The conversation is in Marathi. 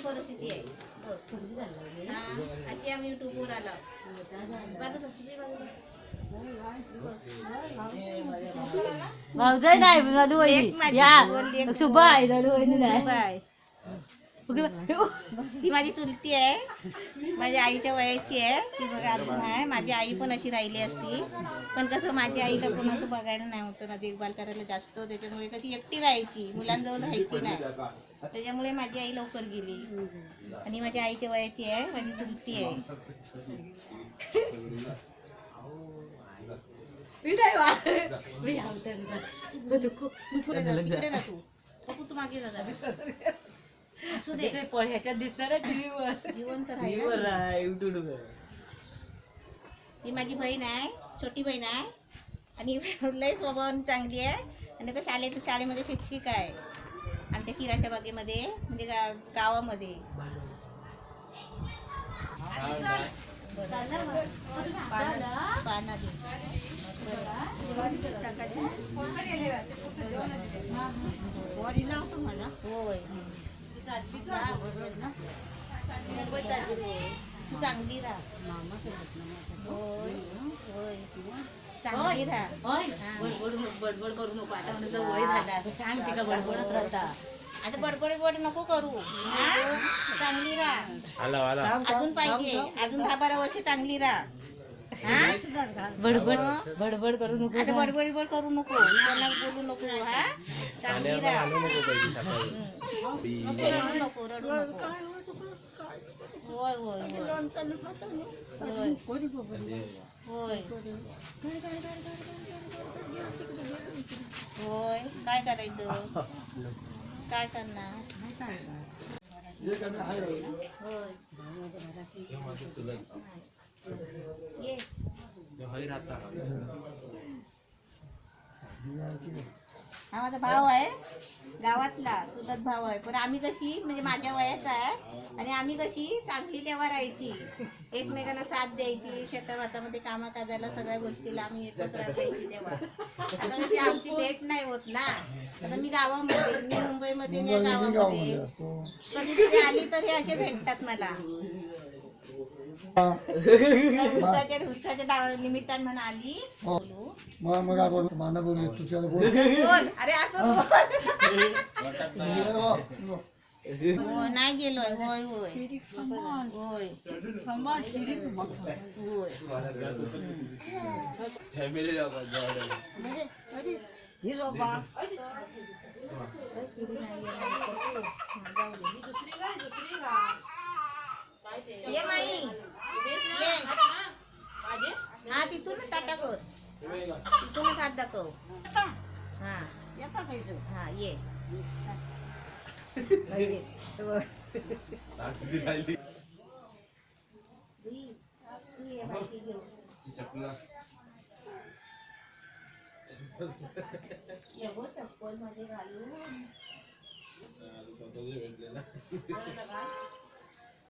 अशी परिस्थिती आहे बघ. हा, अशी आम्ही युट्यूबवर आलो. भाऊजाई नाही झालू वहिनी या शुभा आहे झालू वहिनी नाही. ही माझी चुलती आहे, माझ्या आईच्या वयाची आहे ती बघा अजून आहे. माझी आई पण अशी राहिली असती, पण कसं माझ्या आईला कोणाचं बघायला नाही होतं ना, देखभाल करायला जास्त, त्याच्यामुळे कशी एकटी राहायची, मुलांजवळ राहायची नाही, त्याच्यामुळे माझी आई लवकर गेली. आणि माझ्या आईच्या वयाची आहे, माझी चुलती आहे. तू मागे असू दे, ह्याच्यात दिसणार टीव्हीवर जिवंत राहील. ही माझी बहीण आहे, छोटी बहीण आहे, आणि लय स्वभावाने चांगली आहे. आणि आता शाळेमध्ये शिक्षिका आहे आमच्या किराच्या बागेमध्ये, म्हणजे गावामध्ये. होय, तू चांगली राहा. होय होय, चांगली राहा. बडबड करू नको आता, म्हणून वय झालं असं सांग तिका बडबडत राहता. आता बडबड नको करू. चांगली राहा, अजून पाहिजे, अजून 10-12 वर्ष चांगली राहा. बडबड बडबड करू नको, आता बडबड करू नको, कोणाला बोलू नको. हा, चांगली राहा, नको रडू नको. होय होय होय होय होय, काय करायचं, काय करणार. ये हा माझा भाव आहे, गावातला चुलत भाव आहे. पण आम्ही कशी, म्हणजे माझ्या वयाचा आहे, आणि आम्ही कशी चांगली तेव्हा राहायची, एकमेकांना साथ द्यायची, शेतावातामध्ये कामा काजायला सगळ्या गोष्टीला आम्ही एकत्र असायची तेव्हा. आता कशी आमची भेट नाही होत ना, आता मी गावामध्ये, मी मुंबईमध्ये, मी गावामध्ये कधीतरी आली तर हे असे भेटतात मला. उसाच्या निमित्तानं म्हणून आली. बोल, अरे असं बोल. नाही गेलोय. होय होय होय ये माई, हा तिथून टाटा कर, तिथूनच हात दाखव. हा हा, ये. चप्पल मध्ये घालून